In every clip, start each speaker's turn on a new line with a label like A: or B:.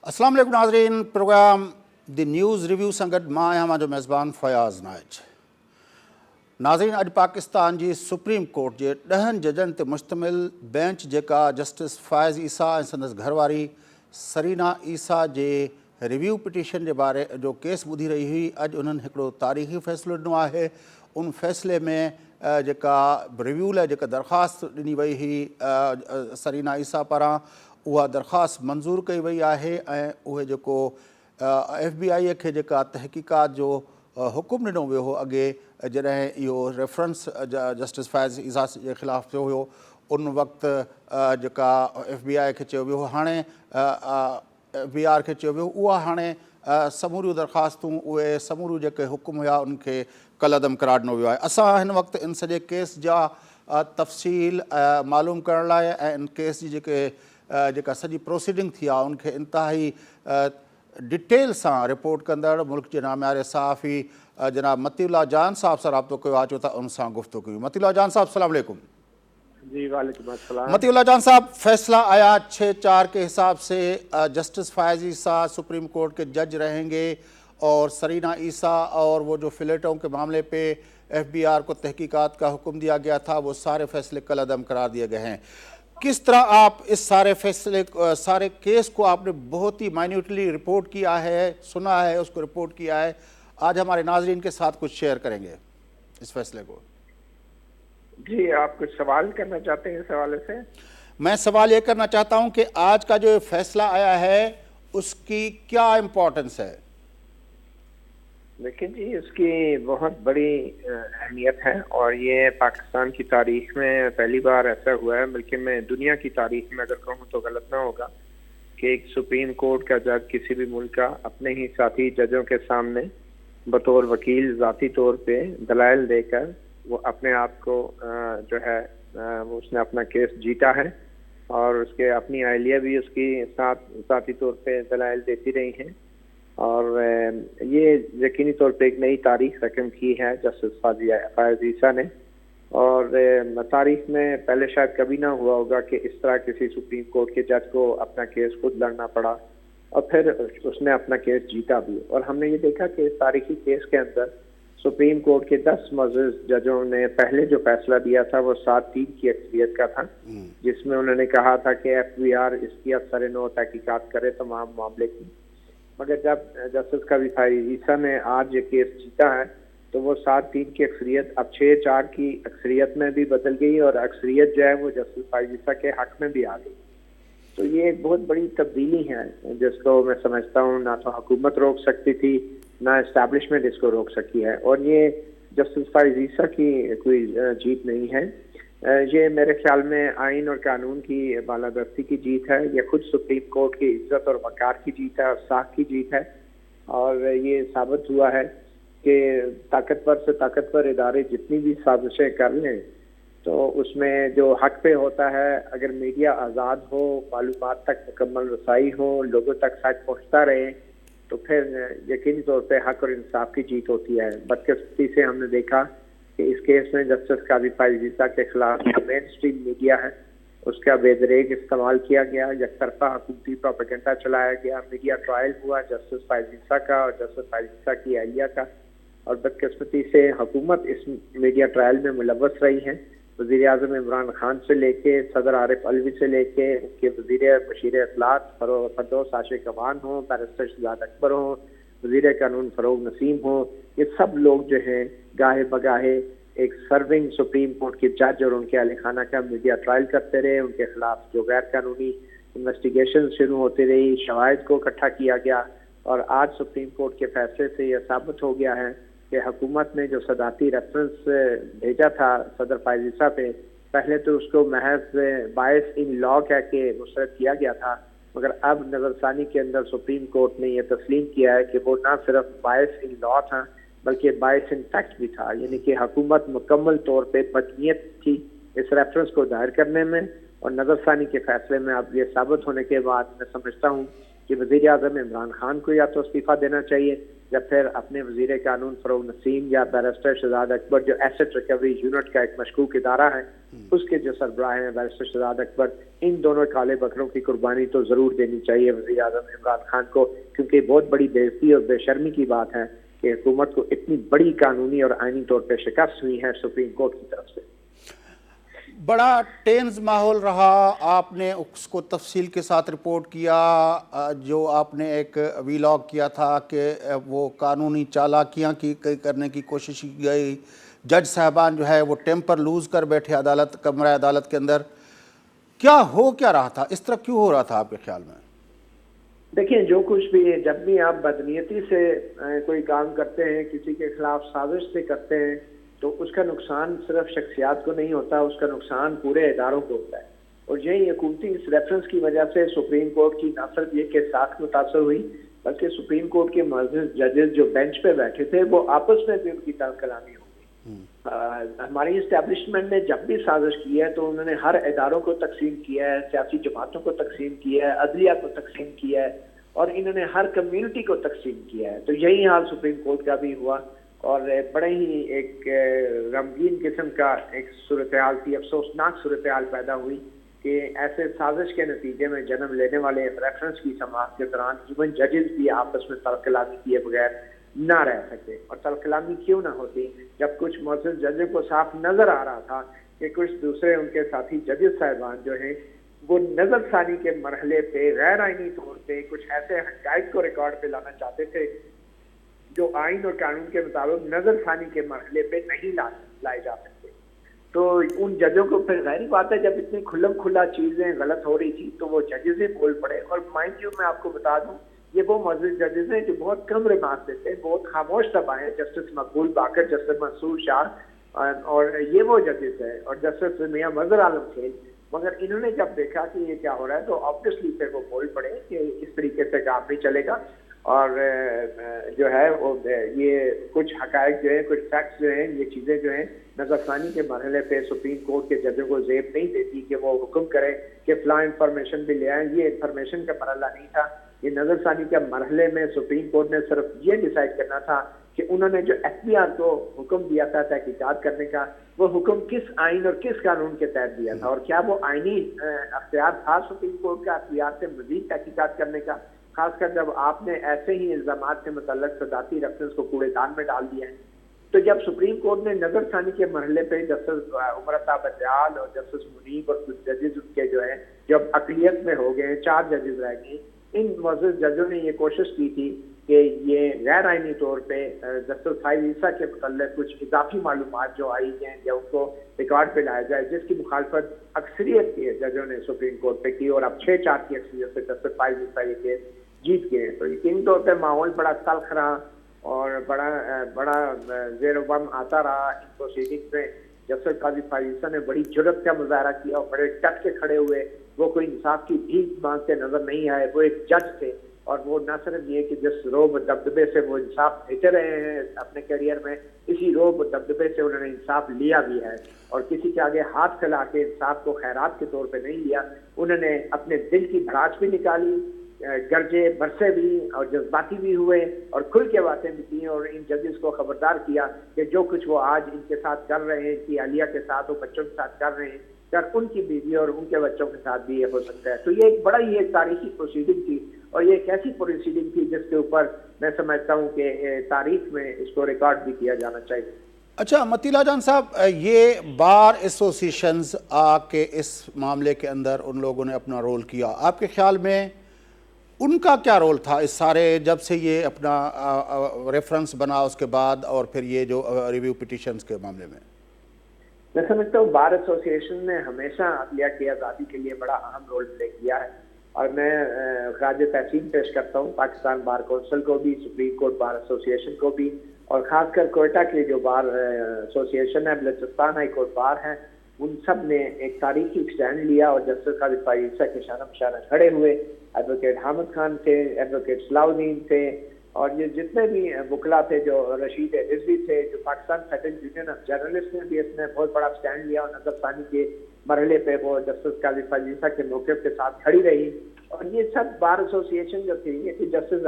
A: अस्सलाम वालेकुम नाज़रीन। प्रोग्राम द न्यूज़ रिव्यू संगत मां आहियां मुंहिंजो मेज़बान फयाज़ नाइज। नाज़रीन, अॼु पाकिस्तान जी सुप्रीम कोर्ट जे 10 जजनि ते मुश्तमिल बेंच जेका जस्टिस फ़ाइज़ ईसा ऐं संदसि घरवारी सरीना ईसा जे रिव्यू पिटीशन जे बारे जो केस ॿुधी रही हुई, अॼु उन्हनि हिकिड़ो तारीख़ी फ़ैसिलो ॾिनो आहे। उन फ़ैसिले में जेका रिव्यू लाइ जेका दरख़्वास्त ॾिनी वई हुई सरीना ईसा पारां, उहा दरख़्वास्त मंज़ूर कई वई आहे ऐं उहे जेको FBI खे जेका तहक़ीक़ात जो हुकुम ॾिनो वियो हो अॻे, जॾहिं इहो रेफरेंस जस्टिस फ़ाइज़ ईसा जे ख़िलाफ़ु थियो हुयो, उन वक़्तु जेका FBI खे चयो वियो हो, हाणे FBR खे चयो वियो, उहा हाणे समूरियूं दरख़्वास्तूं, उहे समूरियूं जेके हुकुम हुया उनखे कलअदम करार ॾिनो वियो आहे। असां हिन वक़्तु इन सॼे केस जा तफ़सील मालूम करण लाइ ऐं इन केस जी जेका सॼी प्रोसीडिंग थी आहे उनखे इंतिहाई डिटेल सां रिपोर्ट कंदड़ मुल्क जे नामियारे सहाफ़ी जनाब मतीउल्लाह जान साहब सां राब्तो कयो आहे, अचो था उन सां गुफ़्तगू कयूं। मतीउल्लाह जान साहब, अस्सलाम वालेकुम।
B: जी वालेकुम अस्सलाम।
A: मतीउल्लाह जान साहब, फैसला आया 6-4 के हिसाब से जस्टिस फ़ाइज़ ईसा सुप्रीम कोर्ट के जज रहेंगे और सरीना ईसा और वो जो फिलेटों के मामले पे FBR को तहकीकात का हुक्म दिया गया था, वो सारे फैसले कलअदम करार दिए गए हैं। किस तरह आप इस सारे केस को आपने बहुत ही माइन्यूटली रिपोर्ट किया है, सुना है, उसको रिपोर्ट किया है, आज हमारे नाजरीन के साथ कुछ शेयर करेंगे इस फैसले को?
B: जी, आप कुछ सवाल करना चाहते हैं इस हवाले से?
A: मैं सवाल ये करना चाहता हूं कि आज का जो फैसला आया है उसकी क्या इम्पोर्टेंस है?
B: देखिए जी, उसकी बहुत बड़ी अहमियत है और ये पाकिस्तान की तारीख में पहली बार ऐसा हुआ है, बल्कि मैं दुनिया की तारीख में अगर कहूँ तो गलत ना होगा कि एक सुप्रीम कोर्ट का जज किसी भी मुल्क का अपने ही साथी जजों के सामने बतौर वकील ज़ाती तौर पे दलाइल देकर वो अपने आप को जो है वो उसने अपना केस जीता है और उसके अपनी अहलिया भी उसकी साथ ज़ाती तौर पे दलाइल देती रही हैं और ये यकीनी तौर पे एक नई तारीख रकम की है जस्टिस फ़ाइज़ ईसा ने। और तारीख में पहले शायद कभी ना हुआ होगा कि इस तरह किसी सुप्रीम कोर्ट के जज को अपना केस खुद लड़ना पड़ा और फिर उसने अपना केस जीता भी। और हमने ये देखा कि इस तारीखी केस के अंदर सुप्रीम कोर्ट के 10 मुअज़्ज़ज़ जजों ने पहले जो फैसला दिया था वो 7-3 की अक्सरियत का था, जिसमें उन्होंने कहा था कि FBR इसकी असर नो तहकीकात करे तमाम मामले की। मगर जब जस्टिस फ़ाइज़ ईसा ने आज ये केस जीता है तो वो 7-3 की अक्सरियत अब 6-4 की अक्सरियत में भी बदल गई और अक्सरियत जो है वो जस्टिस फ़ाइज़ ईसा के हक में भी आ गई। तो ये एक बहुत बड़ी तब्दीली है जिसको मैं समझता हूँ ना तो हुकूमत रोक सकती थी, ना इस्टेब्लिशमेंट इसको रोक सकी है। और ये जस्टिस फ़ाइज़ ईसा की कोई जीत नहीं है, ये मेरे ख्याल में आइन और कानून की बालादस्ती की जीत है। ये खुद सुप्रीम कोर्ट की इज्जत और वक़ार की जीत है और साख की जीत है। और ये साबित हुआ है कि ताकतवर से ताकतवर इदारे जितनी भी साजिशें कर लें तो उसमें जो हक पे होता है, अगर मीडिया आज़ाद हो, मालूमात तक मुकम्मल रसाई हो, लोगों तक सच पहुँचता रहे तो फिर यकीनी तौर पे हक और इंसाफ की जीत होती है। बदकिस्मती से हमने देखा कि इस केस में जस्टिस फ़ाइज़ ईसा के खिलाफ जो मेन स्ट्रीम मीडिया है उसका बेदरेग इस्तेमाल किया गया, एकतरफा हुकूमती प्रोपेगेंडा चलाया गया। मीडिया ट्रायल हुआ जस्टिस फ़ाइज़ ईसा का और जस्टिस फ़ाइज़ ईसा की अहलिया का, और बदकिस्मती से हुकूमत इस मीडिया ट्रायल में मुलव्वस रही है। वज़ीर-ए-आज़म इमरान खान से लेके सदर आरिफ अलवी से लेके उनके वज़ीर बशीर इत्तलात फरदौस आशिक अवान हो, बैरिस्टर शहजाद अकबर हो, वज़ीर कानून फ़रोग़ नसीम हो, ये सब लोग जो हैं गाहे बगाहे एक सर्विंग सुप्रीम कोर्ट के जज और उनके अहल खाना का मीडिया ट्रायल करते रहे। उनके खिलाफ जो गैर कानूनी इन्वेस्टिगेशन शुरू होती रही, शवाहिद को इकट्ठा किया गया और आज सुप्रीम कोर्ट के फैसले से यह साबित हो गया है कि हुकूमत ने जो सदाती रेफरेंस भेजा था सदर फ़ाइज़ ईसा पे, पहले तो उसको महज बायस इन लॉ कह के मुस्तरद किया गया था, मगर अब नज़रसानी के अंदर सुप्रीम कोर्ट ने यह तस्लीम किया है कि वो ना सिर्फ बायस इन लॉ था बल्कि बायस इन फैक्ट भी था। यानी कि हुकूमत मुकम्मल तौर पे बदनीयत थी इस रेफरेंस को दायर करने में। और नज़रसानी के फैसले में अब ये साबित होने के बाद मैं समझता हूँ कि वज़ीर-ए-आज़म इमरान खान को या तो इस्तीफ़ा देना चाहिए या फिर अपने वजीर कानून फरोग नसीम या बैरिस्टर शहजाद अकबर जो एसेट रिकवरी यूनिट का एक मशकूक इदारा है उसके जो सरबराह हैं बैरिस्टर शहजाद अकबर, इन दोनों काले बकरों की कुर्बानी तो जरूर देनी चाहिए वजीर आजम इमरान खान को, क्योंकि बहुत बड़ी बेइज्जती और बेशर्मी की बात है कि हुकूमत को इतनी बड़ी कानूनी और आईनी तौर पर शिकस्त हुई है सुप्रीम कोर्ट की तरफ से।
A: बड़ा टेंस माहौल रहा, आपने उसको तफसील के साथ रिपोर्ट किया, जो आपने एक वीलॉग किया था कि वो कानूनी चालाकियां करने की कोशिश की गई, जज साहबान जो है वो टेम्पर लूज कर बैठे अदालत कमरा अदालत के अंदर। क्या रहा था, इस तरह क्यों हो रहा था आपके ख्याल में?
B: देखिए, जो कुछ भी है, जब भी आप बदनीयती से कोई काम करते हैं, किसी के खिलाफ साजिश से करते हैं, तो उसका नुकसान सिर्फ शख्सियात को नहीं होता, उसका नुकसान पूरे इदारों को होता है। और यही हुकूमती इस रेफरेंस की वजह से सुप्रीम कोर्ट की न सिर्फ ये के साथ मुतासर हुई, बल्कि सुप्रीम कोर्ट के मौजूद जजेस जो बेंच पे बैठे थे वो आपस में भी उनकी तल कलामी हो गई। हमारी इस्टेब्लिशमेंट ने जब भी साजिश की है तो उन्होंने हर इदारों को तकसीम किया है, सियासी जमातों को तकसीम किया है, अदलिया को तकसीम किया है और इन्होंने हर कम्युनिटी को तकसीम किया है। तो यही हाल सुप्रीम कोर्ट का भी हुआ और बड़े ही एक गमगीन किस्म का एक सूरत हाल थी, अफसोसनाक सूरत हाल पैदा हुई कि ऐसे साजिश के नतीजे में जन्म लेने वाले रेफरेंस की समाअत के दौरान इवन जजेस भी आपस में तलकलामी किए बगैर ना रह सके। और तलकलामी क्यों ना होती, जब कुछ मौजूद जजेस को साफ नजर आ रहा था कि कुछ दूसरे उनके साथी जजेस साहिबान जो हैं वो नजरसानी के मरहले पे गैर आईनी तौर पे कुछ ऐसे हकायक को रिकॉर्ड पे लाना चाहते थे जो आइन और कानून के मुताबिक नजरसानी के मरहले पे नहीं लाए जा सकते। तो उन जजों को फिर जाहिर बात है, जब इतनी खुल्लम खुला चीजें गलत हो रही थी तो वो जजेस ही बोल पड़े। और माइंड यू, मैं आपको बता दूं, ये वो मौजूद जजेस हैं जो बहुत कम रिमार्क देते हैं, बहुत खामोश तबाह है, जस्टिस मकबूल बाकर, जस्टिस मंसूर शाह और ये वो जजेस है और जस्टिस मियां मजहर आलम थे। मगर इन्होंने जब देखा कि ये क्या हो रहा है तो ऑब्वियसली फिर वो बोल पड़े कि इस तरीके से काम नहीं चलेगा और जो है वो ये कुछ हकायक जो है, कुछ फैक्ट्स जो हैं, ये चीज़ें जो हैं नजरसानी के मरहले पे सुप्रीम कोर्ट के जजों को जेब नहीं देती कि वो हुक्म करें कि फला इंफॉर्मेशन भी ले आए। ये इंफॉर्मेशन का मरहला नहीं था, ये नजरसानी के मरहले में सुप्रीम कोर्ट ने सिर्फ ये डिसाइड करना था कि उन्होंने जो FBI को हुक्म दिया था तहकीकात करने का, वो हुक्म किस आइन और किस कानून के तहत दिया था और क्या वो आइनी अख्तियार था सुप्रीम कोर्ट का FBI से मजीद तहकीकात करने का, खासकर जब आपने ऐसे ही इल्जाम से मुतल्लक सदाती रेफरेंस को कूड़ेदान में डाल दिया है। तो जब सुप्रीम कोर्ट ने नजरसानी के मरहले पे जस्टिस उमरता बजाल और जस्टिस मुनीब और कुछ जजेस उनके जो है जब अकलियत में हो गए, 4 जजेस रह गए, इन मौजूद जजों ने ये कोशिश की थी कि ये गैर आइनी तौर पे जस्टिस फाइज ईसा के मुतल्लिक़ कुछ इजाफी मालूमात जो आई हैं या उनको रिकॉर्ड पे लाया जाए, जिसकी मुखालफत अक्सरियत के जजों ने सुप्रीम कोर्ट पे की और अब 6-4 की अक्सरियत से जस्टिस फाइज ईसा ये केस जीत गए। तो यकीनी तौर पर माहौल बड़ा तल्ख रहा और बड़ा ज़ेर बम आता रहा इन प्रोसीडिंग्स में। जस्टिस काजी फाइज ईसा ने बड़ी जुर्रत का मुजाहरा किया और बड़े डट के खड़े हुए, वो कोई इंसाफ की भीख मांगते नजर नहीं आए। वो एक जज थे और वो न सिर्फ ये कि जिस रोब दबदबे से वो इंसाफ देते रहे हैं अपने करियर में, इसी रोब दबदबे से उन्होंने इंसाफ लिया भी है और किसी के आगे हाथ फैला के इंसाफ को खैरात के तौर पे नहीं लिया। उन्होंने अपने दिल की भड़ास भी निकाली, गर्जे बरसे भी और जज्बाती भी हुए और खुल के बातें भी की और इन जजेस को खबरदार किया कि जो कुछ वो आज इनके साथ कर रहे हैं, कि आलिया के साथ और बच्चों के साथ कर रहे हैं, क्या उनकी बीवी और उनके बच्चों के साथ भी ये हो सकता है। तो ये एक बड़ा ही एक तारीखी प्रोसीडिंग थी और ये एक ऐसी प्रोसीडिंग थी जिसके ऊपर मैं समझता हूँ कि तारीख में इसको रिकॉर्ड भी किया जाना चाहिए।
A: अच्छा मतीला जान साहब, ये बार एसोसिएशंस आके इस मामले के अंदर उन लोगों ने अपना रोल किया, आपके ख्याल में उनका क्या रोल था इस सारे, जब से ये अपना रेफरेंस बना उसके बाद और फिर ये जो रिव्यू पिटिशंस के मामले में?
B: मैं समझता हूँ बार एसोसिएशन ने हमेशा अदलिया की आज़ादी के लिए बड़ा अहम रोल प्ले किया है और मैं खराज तहसीन पेश करता हूँ पाकिस्तान बार कौंसिल को भी, सुप्रीम कोर्ट बार एसोसिएशन को भी और ख़ासकर कोयटा के जो बार एसोसिएशन है, बलूचिस्तान हाई कोर्ट बार हैं, उन सब ने एक तारीखी स्टैंड लिया और जस्टिस काजी फाइज ईसा के शान खड़े हुए। एडवोकेट हामिद खान थे, एडवोकेट सलाउद्दीन थे और ये जितने भी वकला थे, जो रशीद रिजवी थे, जो Pakistan federal union of journalist ने भी इसमें बहुत बड़ा स्टैंड लिया और नजरसानी के मरहले पे वो जस्टिस काजी फाइज ईसा के मौक़िफ़ के साथ खड़ी रही और ये सब बार एसोसिएशन जो थी ये जस्टिस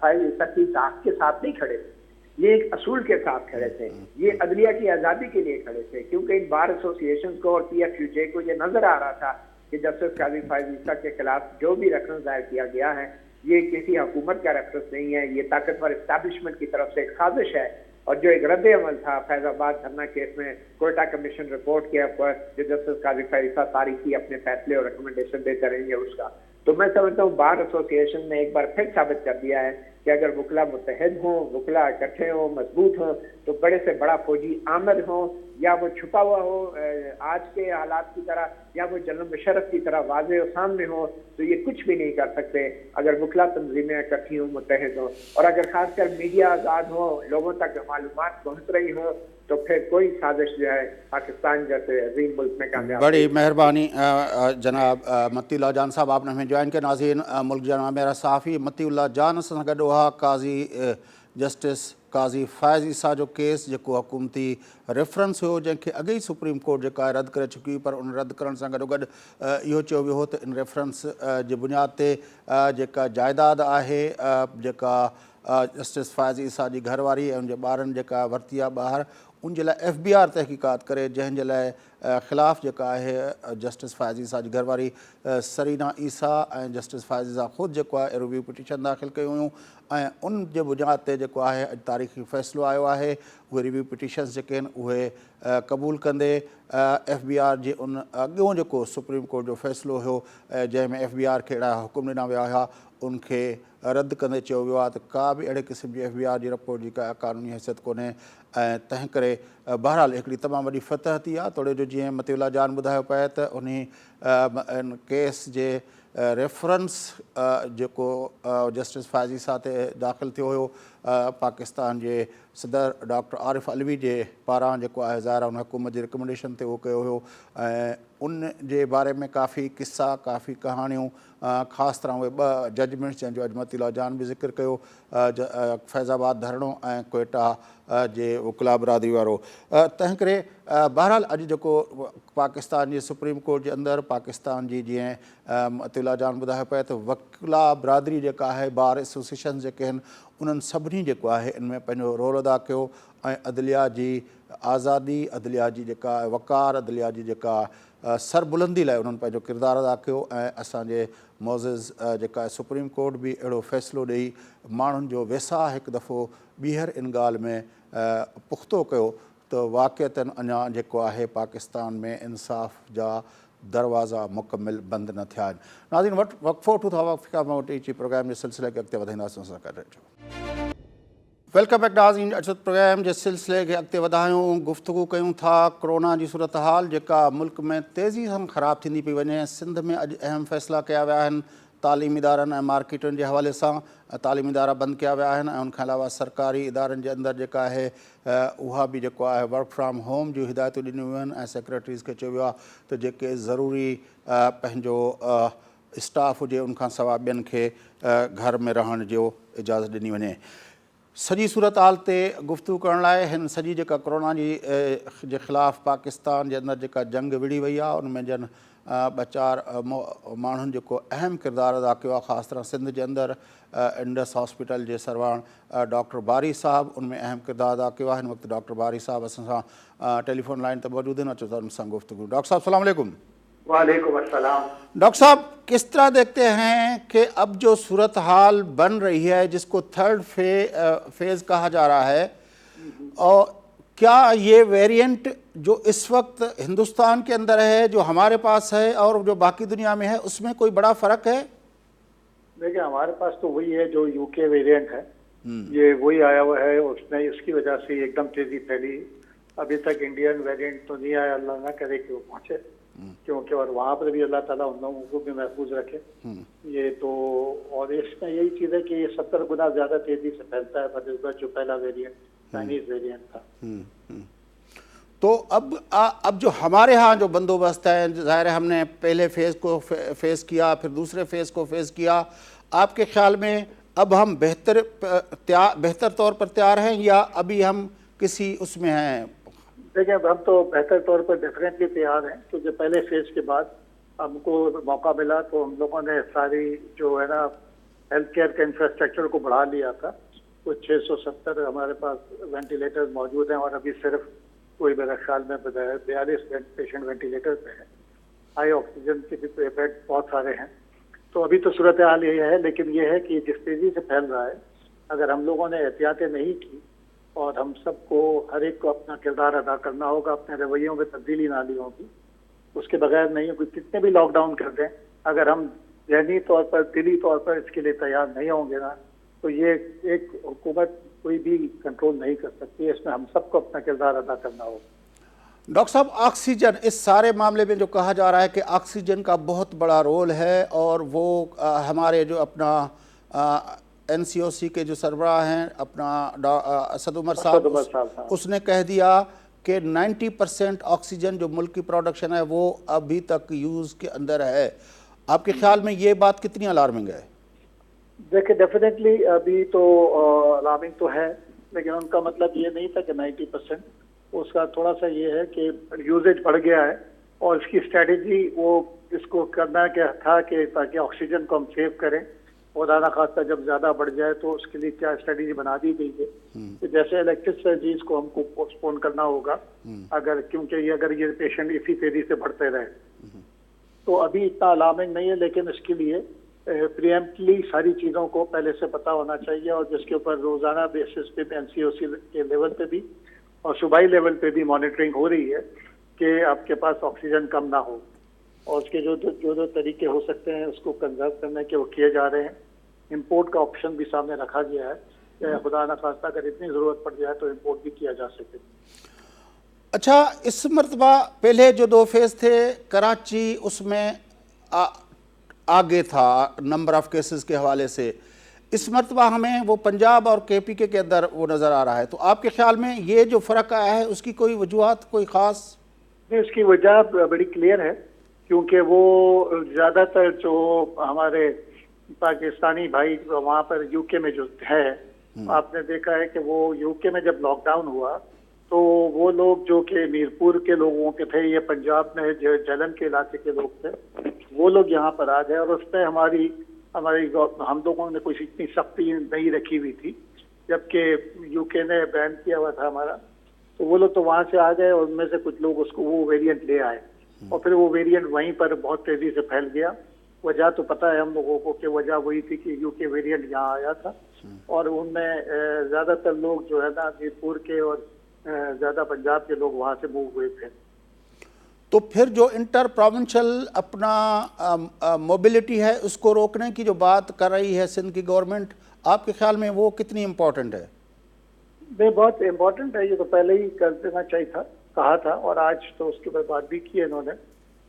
B: फाइज ईसा की जात के साथ नहीं खड़े थे, ये एक असूल के साथ खड़े थे, ये अदलिया की आज़ादी के लिए खड़े थे, क्योंकि इन बार एसोसिएशन को और PFUJ को ये नजर आ रहा था कि जस्टिस काजी फाइज ईसा के खिलाफ जो भी रेफरेंस दायर किया गया है ये किसी हुकूमत का रेफरेंस नहीं है, ये ताकतवर इस्टेब्लिशमेंट की तरफ से एक साजिश है। और जो एक रद्द अमल था फैजाबाद धरना केस में कोयटा कमीशन रिपोर्ट के ऊपर जो जस्टिस काजी फाइज ईसा तारीखी अपने फैसले और रिकमेंडेशन देते रहेंगे उसका, तो मैं समझता हूँ बार एसोसिएशन ने एक बार फिर साबित कर दिया है कि अगर वकला मुत्तहिद हों, वकला इकट्ठे हों, मजबूत हों, तो बड़े से बड़ा फौजी आमद हो या वो छुपा हुआ हो आज के हालात की तरह, या वो जनरल मुशर्रफ की तरह वाज़े और सामने हो, तो ये कुछ भी नहीं कर सकते अगर वकला तंजीमें इकट्ठी हों, मुत्तहिद हों, और अगर खासकर मीडिया आज़ाद हो, लोगों तक मालूमात पहुँच रही हो, तो फिर कोई साजिश जो है पाकिस्तान जैसे अजीम मुल्क में कामयाब।
A: बड़ी मेहरबानी जनाब मतीउल्लाह जान साहब, आपने हमें ज्वाइन किया। नाज़रीन, मुल्क जनाब मेरा साफ़ी मतीउल्लाह जान सां गॾु हुआ काज़ी जस्टिस काज़ी फ़ैज़ ईसा जो केस जेको हुकूमती रेफरेंस हुयो जंहिंखे अॻे ई सुप्रीम कोर्ट जेका आहे रद्द करे चुकी, पर उन रद्द करण सां गॾोगॾु इहो चयो वियो हो त इन रेफरेंस जे बुनियाद ते जेका जाइदाद आहे जेका जस्टिस फ़ैज़ ईसा जी घरवारी ऐं उनजे ॿारनि जेका वरिती आहे ॿाहिरि, उनजे लाइ FBI तहक़ीक़ात करे, जंहिंजे लाइ ख़िलाफ़ जेका आहे जस्टिस फ़ैज़ ईसा जी घरवारी सरीना ईसा ऐं जस्टिस फ़ैज़ ईसा ख़ुदि जेको आहे रिव्यू पिटीशन दाख़िल कयूं हुयूं, ऐं उन जे बुनियाद ते जेको आहे अॼु तारीख़ी फ़ैसिलो आयो आहे। उहे रिव्यू पिटीशन्स जेके आहिनि उहे क़बूल कंदे FBI जे उन अॻियों जेको सुप्रीम कोर्ट जो फ़ैसिलो हुयो जंहिंमें FBI खे अहिड़ा हुकुम ॾिना विया हुआ, उनखे रद्द कंदे चयो वियो आहे त का बि अहिड़े क़िस्म जी FBI जी रिपोर्ट जी का क़ानूनी हैसियत कोन्हे। ऐं तंहिं करे बहरहाल हिकिड़ी तमामु वॾी फतह थी आहे। तोड़े जो जीअं मतीउल्लाह जान ॿुधायो पिए त उन केस जे रेफरेंस जेको जस्टिस फ़ैज़ ईसा ते दाख़िल थियो हुयो पाकिस्तान जे सदर डॉक्टर आरिफ अलवी जे पारां जेको आहे ज़ाहिर उन हुकूमत जी रिकमेंडेशन ते उहो कयो हुयो, ऐं उन जे बारे में काफ़ी किस्सा, काफ़ी कहाणियूं, ख़ासि तरह उहे ॿ जजमेंट्स जंहिंजो अॼु मतीउल्लाह जान बि ज़िक्र कयो, फैज़ाबाद धरणो ऐं कोयटा जे वकला बिरादरी वारो। तंहिं करे बहरहाल अॼु जेको पाकिस्तान जी सुप्रीम कोर्ट जे अंदरि पाकिस्तान जी जीअं मतीउल्लाह जान ॿुधायो पिए त वकला बिरादरी जेका आहे, बार एसोसिएशन जेके आहिनि, उन्हनि सभिनी जेको आहे इन में पंहिंजो रोल अदा कयो ऐं अदलिया जी आज़ादी, अदलिया जी जेका वक़ार, अदलिया जी जेका सरबुलंदी लाइ उन्हनि पंहिंजो किरदारु अदा कयो। ऐं असांजे मोज़िज़ जेका सुप्रीम कोर्ट बि अहिड़ो फ़ैसिलो ॾेई माण्हुनि जो वेसा हिकु दफ़ो ॿीहर इन ॻाल्हि में पुख़्तो कयो त वाक़िअतनि अञा जेको आहे पाकिस्तान में इंसाफ़ जा दरवाज़ा मुकमिल बंदि न थिया आहिनि। नाज़रीन, वक़फ़ो वठूं था, वक़्फ़े खां पोइ अची प्रोग्राम जे सिलसिले खे अॻिते वधाईंदासीं। असां गॾु रहिजो। वेलकम बैक नाज़रीन, अचो प्रोग्राम जे सिलसिले खे अॻिते वधायूं। गुफ़्तगू कयूं था कोरोना जी सूरत हाल जेका मुल्क में तेज़ी सां ख़राब थींदी पई वञे। सिंध में अॼु अहम फ़ैसिला कया विया आहिनि तालीमी इदारनि ऐं मार्केटुनि जे हवाले सां। तालीमी इदारा बंदि कया विया आहिनि ऐं उनखां अलावा सरकारी इदारनि जे अंदरि जेका आहे उहा बि जेको आहे वर्क फ्रॉम होम जूं हिदायतूं ॾिनियूं वियूं आहिनि ऐं सेक्रेटरीज़ खे चयो वियो आहे त जेके ज़रूरी पंहिंजो स्टाफ हुजे उनखां सवाइ ॿियनि खे घर में रहण जो इजाज़त ॾिनी वञे। सॼी सूरत हाल ते गुफ़्तगू करण लाइ हिन सॼी जेका कोरोना जी जे ख़िलाफ़ु पाकिस्तान जे अंदरि जेका जंग विड़ी वई आहे उन में जन ॿ चारि माण्हुनि जेको अहम किरदारु अदा कयो आहे, ख़ासि तरह सिंध जे अंदरि इंडस हॉस्पिटल जे सरवाण डॉक्टर बारी साहब उन में अहम किरदारु अदा कयो आहे। हिन वक़्तु डॉक्टर बारी साहब असां सां टेलीफोन लाइन ते मौजूदु आहिनि। अचो त उन सां गुफ़्तगू। डॉक्टर साहब सलाम वालेकुम।
B: वालेकुम अस्सलाम।
A: डॉक्टर साहब, किस तरह देखते हैं कि अब जो सूरत हाल बन रही है जिसको थर्ड फेज़ कहा जा रहा है, और क्या ये वेरिएंट जो इस वक्त हिंदुस्तान के अंदर है, जो हमारे पास है और जो बाकी दुनिया में है, उसमें कोई बड़ा फ़र्क है?
C: देखिए, हमारे पास तो वही है जो यूके वेरिएंट है, ये वही आया हुआ है। उसने इसकी वजह से एकदम तेजी फैली। अभी तक इंडियन वेरिएंट तो नहीं आया, अल्लाह ना करे कि वो पहुंचे, क्योंकि और वहाँ पर भी अल्लाह ताला उन लोगों को भी महफूज रखे। ये तो, और इसमें यही चीज़ है कि ये 70 गुना ज़्यादा तेजी से फैलता है बनिस्बत जो पहला वेरिएंट चाइनीज वेरिएंट था।
A: तो अब जो हमारे यहाँ जो बंदोबस्त है, ज़ाहिर है हमने पहले फेज़ को फेस किया, फिर दूसरे फेज़ को फेस किया, आपके ख्याल में अब हम बेहतर तौर पर तैयार हैं या अभी हम किसी उसमें हैं?
C: देखिए, हम तो बेहतर तौर पर डेफिनेटली तैयार हैं, क्योंकि पहले फेज के बाद हमको मौका मिला तो हम लोगों ने सारी जो है ना हेल्थ केयर के इंफ्रास्ट्रक्चर को बढ़ा लिया था। कुछ 670 हमारे पास वेंटिलेटर मौजूद हैं और अभी सिर्फ कोई मेरे ख्याल में 42 पेशेंट वेंटिलेटर पे है। हाई ऑक्सीजन के भी बेड बहुत सारे हैं। तो अभी तो सूरत हाल ये है, लेकिन ये है कि जिस तेजी से फैल रहा है, अगर हम लोगों ने एहतियातें नहीं की और हम सबको हर एक को अपना किरदार अदा करना होगा, अपने रवैयों में तब्दीली लानी होगी, उसके बगैर नहीं होगी। कितने भी लॉकडाउन कर दें, अगर हम जहनी तौर पर दिली तौर पर इसके लिए तैयार नहीं होंगे ना, तो ये एक हुकूमत कोई भी कंट्रोल नहीं कर सकती है। इसमें हम सबको अपना किरदार अदा करना होगा।
A: डॉक्टर साहब, ऑक्सीजन, इस सारे मामले में जो कहा जा रहा है कि ऑक्सीजन का बहुत बड़ा रोल है, और वो हमारे जो अपना NCOC के जो सरबराह हैं अपना असद उमर साहब, उसने कह दिया कि 90% ऑक्सीजन जो मुल्क की प्रोडक्शन है वो अभी तक यूज़ के अंदर है। आपके ख्याल में ये बात कितनी अलार्मिंग है?
C: देखिए, डेफिनेटली अभी तो अलार्मिंग तो है, लेकिन उनका मतलब ये नहीं था कि 90%। उसका थोड़ा सा ये है कि यूजेज बढ़ गया है और इसकी स्ट्रेटेजी वो इसको करना क्या था कि ताकि ऑक्सीजन को हम सेव करें, और आना खासा जब ज़्यादा बढ़ जाए तो उसके लिए क्या स्ट्रेटेजी बना दी गई है। तो जैसे इलेक्ट्रिक सर्जरीज को हमको पोस्टपोन करना होगा, अगर क्योंकि अगर ये पेशेंट इसी तेजी से बढ़ते रहे, तो अभी इतना अलार्मिंग नहीं है। लेकिन इसके लिए प्रीएम्प्टली सारी चीज़ों को पहले से पता होना चाहिए, और जिसके ऊपर रोज़ाना बेसिस पे NCOC के लेवल पे भी और सूबाई लेवल पे भी मॉनिटरिंग हो रही है कि आपके पास ऑक्सीजन कम ना हो, और उसके जो तरीके हो सकते हैं उसको कंजर्व करने के वो किए जा रहे हैं। इंपोर्ट का ऑप्शन भी सामने रखा गया है, खुदा न खास्ता अगर इतनी ज़रूरत पड़ जाए तो इंपोर्ट भी किया जा सके।
A: अच्छा, इस मरतबा पहले जो 2 फेज़ थे, कराची उसमें आगे था नंबर ऑफ़ केसेस के हवाले से। इस मरतबा हमें वो पंजाब और KPK के अंदर वो नज़र आ रहा है। तो आपके ख्याल में ये जो फ़र्क आया है उसकी कोई वजूहत, कोई ख़ास?
C: नहीं, इसकी वजह बड़ी क्लियर है, क्योंकि वो ज़्यादातर जो हमारे पाकिस्तानी भाई वहाँ पर UK में जो है, आपने देखा है कि वो UK में जब लॉकडाउन हुआ तो वो लोग जो कि मीरपुर के लोगों के थे, ये पंजाब में जो जलन के इलाके के लोग थे, वो लोग यहाँ पर आ गए, और उस पर हम लोगों ने कुछ इतनी सख्ती नहीं रखी हुई थी, जबकि UK ने बैन किया हुआ था हमारा। तो वो लोग तो वहाँ से आ गए और उनमें से कुछ लोग उसको वो वेरिएंट ले आए, और फिर वो वेरिएंट वहीं पर बहुत तेजी से फैल गया। वजह तो पता है हम लोगों को कि वजह वही थी कि UK वेरिएंट यहाँ आया था, और उनमें ज़्यादातर लोग जो है ना मीरपुर के और ज़्यादा पंजाब के लोग वहाँ से मूव हुए थे।
A: तो फिर जो इंटर प्रोविंशियल अपना मोबिलिटी है उसको रोकने की जो बात कर रही है सिंध की गवर्नमेंट, आपके ख्याल में वो कितनी इम्पोर्टेंट है?
C: नहीं, बहुत इम्पोर्टेंट है। ये तो पहले ही कर देना चाहिए था, कहा था, और आज तो उसके ऊपर बात भी की है इन्होंने।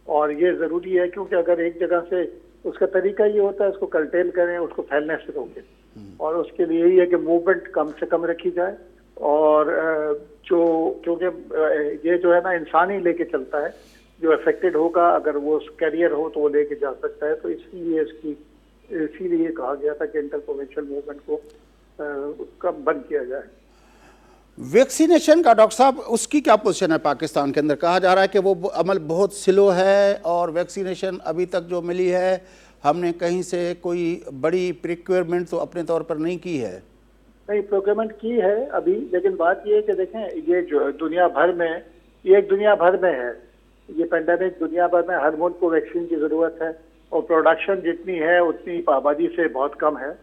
C: और ये ज़रूरी है, क्योंकि अगर एक जगह से उसका तरीका ये होता है उसको कर्टेल करें, उसको फैलने से रोकें, और उसके लिए यही है कि मूवमेंट कम से कम रखी जाए। और जो क्योंकि ये जो है ना इंसान ही लेके चलता है, जो अफेक्टेड होगा अगर वो कैरियर हो तो वो लेके जा सकता है। तो इसीलिए कहा गया था कि इंटर प्रोविंशियल मूवमेंट को कम बंद किया जाए।
A: वैक्सीनेशन का डॉक्टर साहब, उसकी क्या पोजीशन है पाकिस्तान के अंदर? कहा जा रहा है कि वो अमल बहुत स्लो है, और वैक्सीनेशन अभी तक जो मिली है हमने कहीं से कोई बड़ी प्रिक्वायरमेंट तो अपने तौर पर नहीं की है।
C: नहीं, प्रोक्योरमेंट की है अभी, लेकिन बात ये है कि देखें, ये जो दुनिया भर में, ये एक दुनिया भर में है, ये पेंडेमिक दुनिया भर में हर मुल्क को वैक्सीन की ज़रूरत है, और प्रोडक्शन जितनी है उतनी आबादी से बहुत कम है।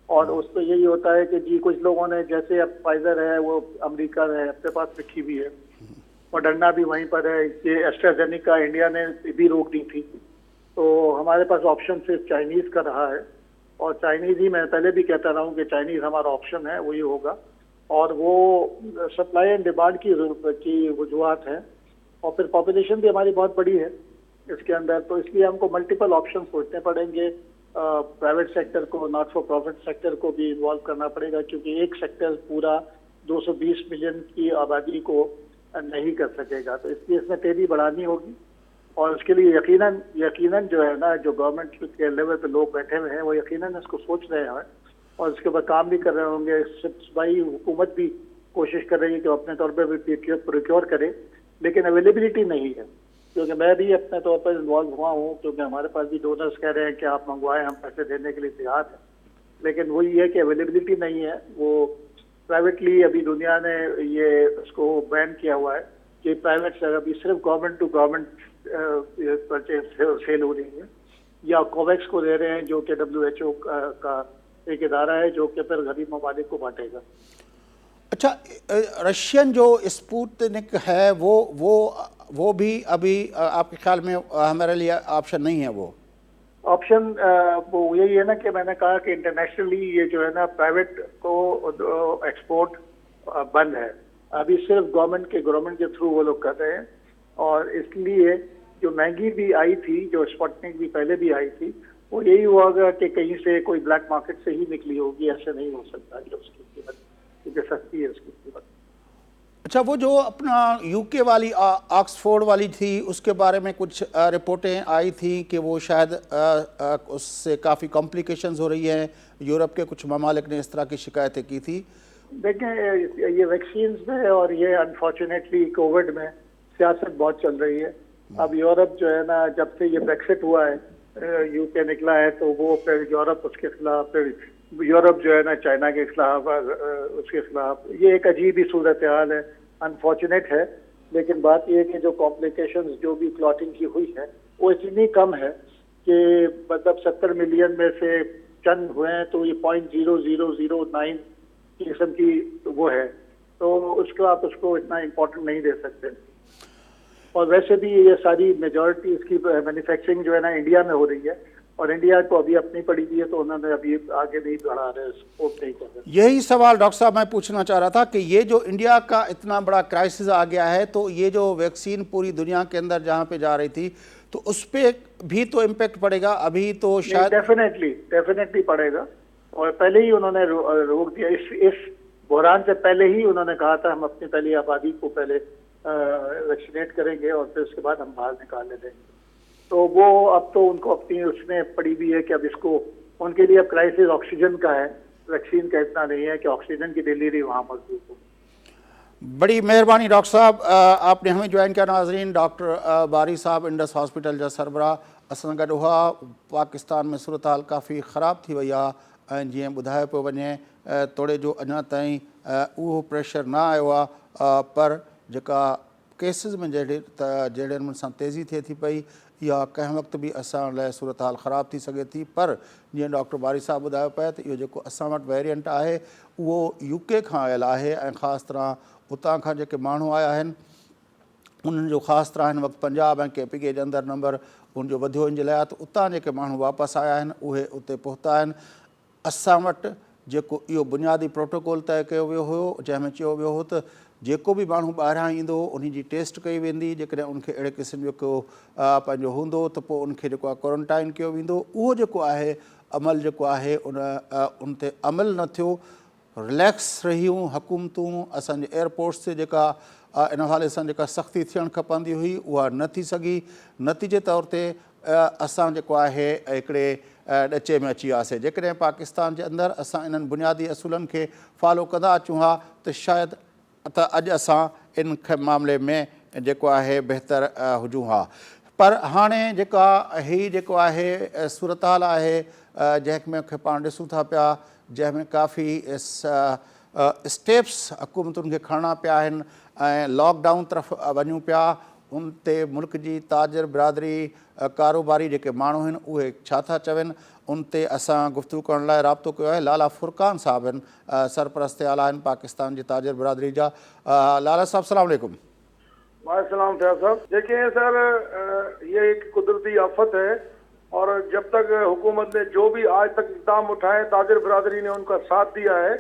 C: और उस पर यही होता है कि जी कुछ लोगों ने, जैसे अब फाइजर है वो अमेरिका ने अपने पास रखी हुई है, मॉडर्ना भी वहीं पर है, ये एस्ट्राजेनिका इंडिया ने भी रोक दी थी। तो हमारे पास ऑप्शन सिर्फ चाइनीज़ का रहा है, और चाइनीज़ ही, मैं पहले भी कहता रहा हूँ कि चाइनीज़ हमारा ऑप्शन है, वही होगा। और वो सप्लाई एंड डिमांड की वजूहत है, और फिर पॉपुलेशन भी हमारी बहुत बड़ी है इसके अंदर, तो इसलिए हमको मल्टीपल ऑप्शन सोचने पड़ेंगे। प्राइवेट सेक्टर को, नॉट फॉर प्रॉफिट सेक्टर को भी इन्वॉल्व करना पड़ेगा, क्योंकि एक सेक्टर पूरा 220 मिलियन की आबादी को नहीं कर सकेगा। तो इसलिए इसमें तेजी बढ़ानी होगी, और उसके लिए यकीनन जो है ना, जो गवर्नमेंट के लेवल पे लोग बैठे हुए हैं वो यकीनन इसको सोच रहे हैं और उसके ऊपर काम भी कर रहे होंगे। सूबाई हुकूमत भी कोशिश कर रही है कि अपने तौर पर भी प्रोक्योर करे, लेकिन अवेलेबिलिटी नहीं है। क्योंकि मैं भी अपने तौर पर इन्वॉल्व हुआ हूँ, क्योंकि हमारे पास भी डोनर्स कह रहे हैं कि आप मंगवाएं, हम पैसे देने के लिए तैयार हैं, लेकिन वही है कि अवेलेबिलिटी नहीं है। वो प्राइवेटली अभी दुनिया ने ये उसको बैन किया हुआ है कि प्राइवेट से अभी सिर्फ government to government purchase sale हो रही है, या कोवैक्स को दे रहे हैं जो कि WHO का एक इदारा है जो कि फिर गरीब ममालिक को बांटेगा।
A: अच्छा, रशियन जो स्पुतनिक है वो भी अभी आपके ख्याल में हमारे लिए ऑप्शन नहीं है? वो
C: ऑप्शन वो यही है ना कि मैंने कहा कि इंटरनेशनली ये जो है ना प्राइवेट को एक्सपोर्ट बंद है, अभी सिर्फ गवर्नमेंट के थ्रू वो लोग कर रहे हैं। और इसलिए जो महंगी भी आई थी, जो स्पुतनिक भी पहले भी आई थी, वो यही हुआ कि कहीं से कोई ब्लैक मार्केट से ही निकली होगी। ऐसे नहीं हो सकता कि उसकी कीमत, क्योंकि सस्ती है उसकी कीमत।
A: अच्छा, वो जो अपना यूके वाली ऑक्सफोर्ड वाली थी, उसके बारे में कुछ रिपोर्टें आई थी कि वो शायद उससे काफ़ी कॉम्प्लिकेशंस हो रही हैं। यूरोप के कुछ ममालिक ने इस तरह की शिकायतें की थी।
C: देखें, ये वैक्सीन में और ये अनफॉर्चुनेटली कोविड में सियासत बहुत चल रही है। अब यूरोप जो है ना, जब से ये ब्रेक्सिट हुआ है, यूके निकला है, तो वो फिर यूरोप उसके खिलाफ, फिर यूरोप जो है ना चाइना के खिलाफ, उसके खिलाफ। ये एक अजीब ही सूरत हाल है, अनफॉर्चुनेट है। लेकिन बात यह है कि जो कॉम्प्लिकेशंस जो भी क्लॉटिंग की हुई है वो इतनी कम है कि मतलब 70 मिलियन में से चंद हुए हैं, तो ये 0.0009 किस्म की वो है, तो उसको आप उसको इतना इम्पोर्टेंट नहीं दे सकते। और वैसे भी ये सारी मेजॉरिटी इसकी मैन्युफैक्चरिंग जो है ना इंडिया में हो रही है, और इंडिया को अभी अपनी पड़ी हुई है, तो उन्होंने अभी आगे नहीं बढ़ा रहे, सपोर्ट नहीं कर रहे।
A: यही सवाल डॉक्टर साहब मैं पूछना चाह रहा था कि ये जो इंडिया का इतना बड़ा क्राइसिस आ गया है, तो ये जो वैक्सीन पूरी दुनिया के अंदर जहाँ पे जा रही थी, तो उस पर भी तो इम्पेक्ट पड़ेगा। अभी तो शायद
C: डेफिनेटली पड़ेगा, और पहले ही उन्होंने रोक दिया। इस बहरान से पहले ही उन्होंने कहा था हम अपनी पहली आबादी को पहले वैक्सीनेट करेंगे और फिर उसके बाद हम बाहर निकालने देंगे। तो वो अब तो उनको अपनी उसमें पड़ी हुई है कि अब इसको, उनके लिए अब क्राइसिस ऑक्सीजन का है, वैक्सीन का इतना नहीं है कि ऑक्सीजन की डिलीवरी वहाँ मौजूद हो।
A: बड़ी मेहरबानी डॉक्टर साहब, आपने हमें ज्वाइन किया। नाज़रीन, डॉक्टर बारी साहब इंडस हॉस्पिटल जा सरबराह असां गॾु हुआ। पाकिस्तान में सूरत हाल काफ़ी ख़राब थी वई आहे, ऐं जीअं ॿुधायो पियो वञे तोड़े जो अञा ताईं उहो प्रेशर न आयो आहे, पर जेका केसिस में जहिड़े नमूने सां तेज़ी थिए थी पई, इहा कंहिं वक़्तु बि असां लाइ सूरत हाल ख़राब थी सघे थी। पर जीअं डॉक्टर बारी साहब ॿुधायो पिया त इहो जेको असां वटि वेरिएंट आहे उहो यूके खां आयल आहे, ऐं ख़ासि तरह उतां खां जेके माण्हू आया आहिनि उन्हनि जो ख़ासि तरह हिन वक़्तु पंजाब ऐं KPK जे अंदरि नंबर उनजो वधियो इन जे लाइ, त उतां जेके माण्हू वापसि आया आहिनि उहे उते पहुता आहिनि। असां वटि जेको इहो बुनियादी प्रोटोकॉल तय कयो वियो हुयो, जंहिंमें चयो वियो हो त जेको बि माण्हू ॿाहिरां ईंदो उन जी टेस्ट कई वेंदी, जेकॾहिं उनखे अहिड़े क़िस्म जो को पंहिंजो हूंदो त पोइ उनखे जेको आहे क्वारंटाइन कयो वेंदो। उहो जेको आहे अमल जेको आहे उन ते अमल न थियो, रिलैक्स रहियूं हुकूमतूं। असांजे एयरपोर्ट्स ते जेका इन हवाले सां जेका सख़्ती थियणु खपंदी हुई उहा न थी सघी। नतीजे तौर ते असां जेको आहे हिकिड़े ॾचे में अची वियासीं। जेकॾहिं पाकिस्तान जे अंदरि असां इन्हनि बुनियादी असूलनि खे फॉलो कंदा अचूं हा त शायदि त अॼु असां इन मामले में जेको आहे बहितर हुजूं हा। पर हाणे जेका हीअ जेको आहे सूरत हाल आहे जंहिंमें पाण ॾिसूं था पिया, जंहिंमें काफ़ी स्टेप्स हुकूमतुनि खे खणणा पिया आहिनि ऐं लॉकडाउन तरफ़ वञूं पिया, उन ते मुल्क जी ताजिर बिरादरी कारोबारी जेके माण्हू आहिनि उहे छा था चवनि, उन ते असां गुफ़्तगू करण लाइ राब्तो कयो आहे। लाला फुरकान साहब आहिनि, सरपरस्त आला आहिनि पाकिस्तान जी ताजिर बिरादरी जा। लाला साहब सलाम वालेकुम।
D: वालेकुम साहब। देखिए सर, ये एक कुदरती आफत है, और जब तक हुकूमत ने जो भी आज तक इक़दाम उठाए ताजिर बिरादरी ने उनका साथ दिया है,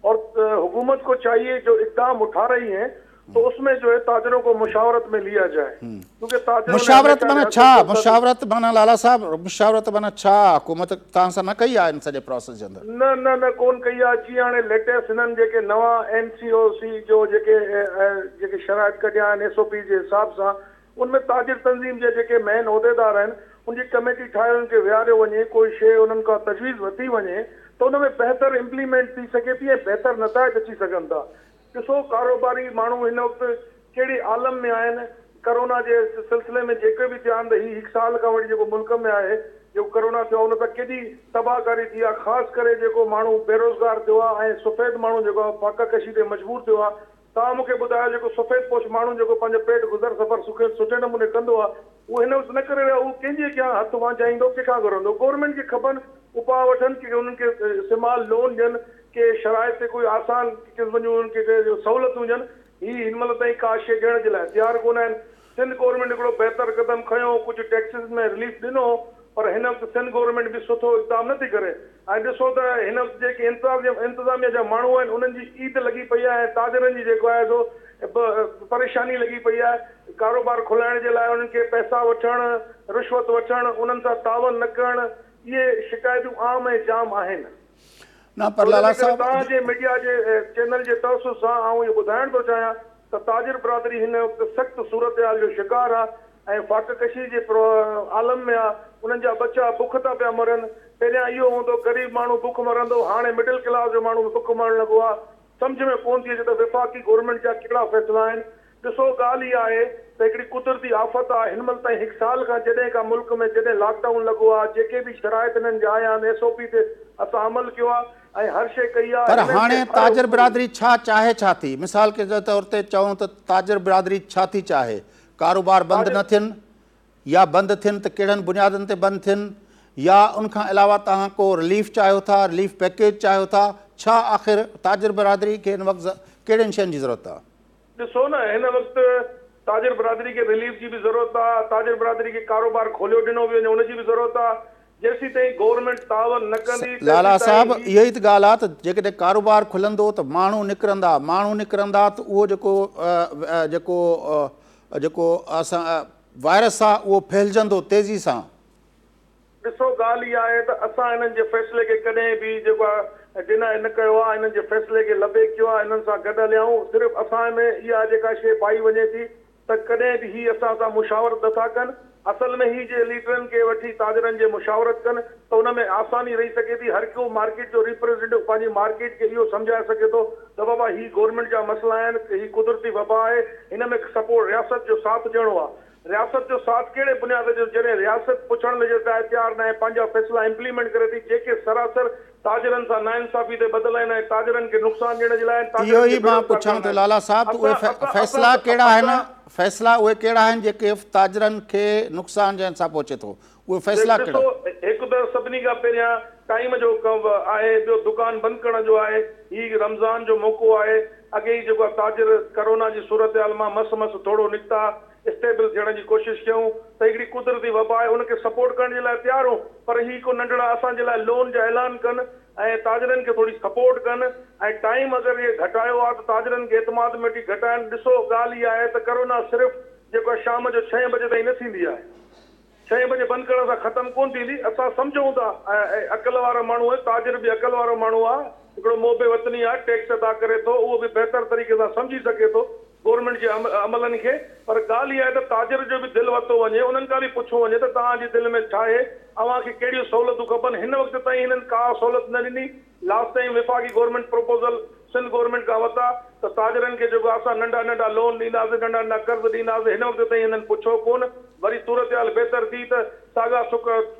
D: और हुकूमत को चाहिए जो इक़दाम उठा रही है तो उसमें जो है ताजिरों को मुशावरत में लिया जाए, क्योंकि ताजिरों
A: मुशावरत माना छा? मुशावरत माना लाला साहब, मुशावरत माना छा? हुकूमत तव्हां सां न कई आहे इन सॼे प्रोसेस जे अंदरि?
D: न कोन कई आहे। जीअं हाणे लेटेस्ट हिननि जेके नवां NCOC जो जेके शराइत कढिया आहिनि SOP जे हिसाब सां, उनमें ताजिर तंज़ीम जे जेके मेन उहिदेदार आहिनि उनजी कमेटी ठाहे उनखे विहारियो वञे, कोई शइ उन्हनि खां तजवीज़ वरिती वञे त उन में बहितर इम्प्लीमेंट थी सघे थी ऐं बहितर नताइज अची सघनि था। ॾिसो, कारोबारी माण्हू हिन वक़्तु कहिड़ी आलम में आहिनि, कोरोना जे सिलसिले में जेके बि थिया आहिनि त ही 1 साल खां वठी जेको मुल्क में आहे जो कोरोना थियो उन सां केॾी तबाहकारी थी आहे, ख़ासि करे जेको माण्हू बेरोज़गार थियो आहे ऐं सफ़ेद माण्हू जेको फाका कशी ते मजबूर थियो आहे। तव्हां मूंखे ॿुधायो जेको सफ़ेद पोश माण्हू जेको पंहिंजो पेट गुज़र सफ़र सुठे नमूने कंदो आहे उहो हिन वक़्तु न करे रहियो, उहो कंहिंजे अॻियां हथु वांझाईंदो, कंहिंखां घुरंदो? गवर्नमेंट खे खपनि उपाउ वठनि की उन्हनि खे इस्तेमालु लोन ॾियनि के शराइत ते कोई आसान क़िस्म जूं उन्हनि खे सहूलियतूं ॾियनि। ही हिन महिल ताईं का शइ ॾियण जे लाइ तयारु कोन आहिनि। सिंध गवर्नमेंट हिकिड़ो बहितर क़दम खयो, कुझु टैक्सिस में रिलीफ ॾिनो, पर हिन वक़्तु सिंध गवर्नमेंट बि सुठो इक़दाम नथी करे। ऐं ॾिसो त हिन वक़्तु जेके इंतिज़ामिया जा माण्हू आहिनि उन्हनि जी ईद लॻी पई आहे, ताजरनि जी जेको आहे सो परेशानी लॻी पई आहे। कारोबार खुलाइण जे लाइ उन्हनि खे पैसा वठणु, रिश्वत वठणु, उन्हनि सां तावन न करणु, इहे शिकायतूं आम ऐं जाम आहिनि।
A: न पर लाला साहब
D: तव्हांजे मीडिया जे चैनल जे तवसुस सां आउं इहो ॿुधाइण थो चाहियां त ताजिर बिरादरी हिन वक़्तु सख़्तु सूरत हाल जो शिकार आहे ऐं फाककशी जे आलम में आहे। उन्हनि जा बच्चा बुख था पिया मरनि। पहिरियां इहो हूंदो गरीब माण्हू बुख मरंदो, हाणे मिडिल क्लास जो माण्हू बुख मरण लॻो आहे। सम्झ में कोन थी अचे त विफ़ाक़ी गवर्नमेंट जा कहिड़ा फ़ैसिला आहिनि। ॾिसो ॻाल्हि इहा आहे त हिकिड़ी कुदरती आफ़त आहे। हिन महिल ताईं 1 साल खां जॾहिं खां मुल्क में जॾहिं लॉकडाउन लॻो आहे, जेके बि शराइत हिननि जा आया आहिनि SOP ते असां अमल कयो आहे ऐं हर शइ कई आहे।
A: पर हाणे ताजर बिरादरी छा चाहे छा थी? मिसाल के तौर ते चऊं त ताजर बिरादरी छा थी चाहे? कारोबार बंदि न थियनि या बंदि थियनि त कहिड़नि बुनियादनि ते बंदि थियनि, या उनखां अलावा तव्हां को रिलीफ चाहियो था, रिलीफ पैकेज चाहियो था? छा आख़िर ताजर बिरादरी खे हिन वक़्तु कहिड़ियुनि शयुनि जी ज़रूरत आहे?
D: ॾिसो न, हिन वक़्तु ताजिर बिरादरी खे रिलीफ जी बि ज़रूरत आहे, ताजिर बिरादरी खे कारोबार खोलियो ॾिनो वञे उनजी बि ज़रूरत आहे। जेसीं ताईं गवर्नमेंट तावन न कंदी।
A: लाला साहब इहा ई त ॻाल्हि आहे त जेकॾहिं कारोबार खुलंदो त माण्हू निकिरंदा त उहो जेको असां वायरस आहे उहो फैलिजंदो तेज़ी सां।
D: ॾिसो ॻाल्हि इहा आहे त असां हिननि जे फ़ैसिले खे कॾहिं बि जेको आहे डिनाय न कयो आहे, हिननि जे फ़ैसिले खे लबे कयो आहे, हिननि सां गॾु हलियाऊं। सिर्फ़ु असां में इहा जेका शइ पाई वञे थी त कॾहिं बि ही असां सां मुशावरत नथा कनि। असल में ही जे लीडरनि खे वठी ताजरनि जे मुशावरत कनि त उन में आसानी रही सघे थी। हर को मार्केट जो रिप्रेज़ेंटेटिव पंहिंजी मार्केट खे इहो सम्झाए सघे थो त बाबा ही गवर्नमेंट जा मसइला आहिनि, ही कुदरती वबा आहे, हिन में सपोर्ट रियासत जो साथ ॾियणो आहे। रियासत जो साथ कहिड़े बुनियाद जो? जॾहिं रियासत पुछण जे लाइ तयारु न आहे, पंहिंजा फ़ैसिला इम्प्लीमेंट करे थी जेके सरासर ताजरनि सां नाइंसाफ़ी ते बदल आहिनि ऐं ताजरनि खे नुक़सान ॾियण जे लाइ।
A: इहो ई मां पुछां थो लाला साहब, उहे फ़ैसिला कहिड़ा आहिनि? फ़ैसिला उहे कहिड़ा आहिनि जेके ताजरनि खे नुक़सान ॾियण सां पहुचे थो? उहे फ़ैसिला कहिड़ा?
D: हिकु त सभिनी खां पहिरियां टाइम जो आहे, ॿियो दुकान बंदि करण जो आहे। ही रमज़ान जो मौक़ो आहे। अॻे ई जेको ताजिर कोरोना जी सूरत हाल मां मस थोरो निकिता, स्टेबल थियण जी कोशिशि कयूं त हिकिड़ी कुदरती वबा आहे, उनखे सपोर्ट करण जे लाइ तयारु हो। पर ही को नंढड़ा असांजे लाइ लोन जा ऐलान कनि ऐं ताजरनि खे थोरी सपोर्ट कनि ऐं टाइम अगरि इहे घटायो आहे त ताजरनि खे एतमाद में वठी घटाइनि। ॾिसो ॻाल्हि इहा आहे त कोरोना सिर्फ़ु जेको आहे शाम जो 6 बजे ताईं न थींदी आहे। 6 बजे बंदि करण सां ख़तमु कोन थींदी। असां सम्झूं था अकल वारा माण्हू आहे, ताजिर बि अकल वारो माण्हू आहे, हिकिड़ो मोबे वतनी आहे, टैक्स अदा करे थो, उहो बि बहितर तरीक़े सां सम्झी सघे थो गवर्नमेंट जे अमलनि खे। पर ॻाल्हि इहा आहे त ताजिर जो बि दिलि वरितो वञे, उन्हनि खां बि पुछो वञे त तव्हांजी दिलि में छा आहे, अव्हांखे कहिड़ियूं सहूलियतूं खपनि। हिन वक़्तु ताईं हिननि का सहूलियत न ॾिनी। लास्ट टाइम विफ़ाक़ी गवर्नमेंट प्रपोज़ल सिंध गवर्नमेंट खां वरिता त ताजरनि खे जेको असां नंढा लोन ॾींदासीं, नंढा कर्ज़ ॾींदासीं। हिन वक़्तु ताईं हिननि पुछो कोन। वरी सूरत हाल बहितर थी त साॻा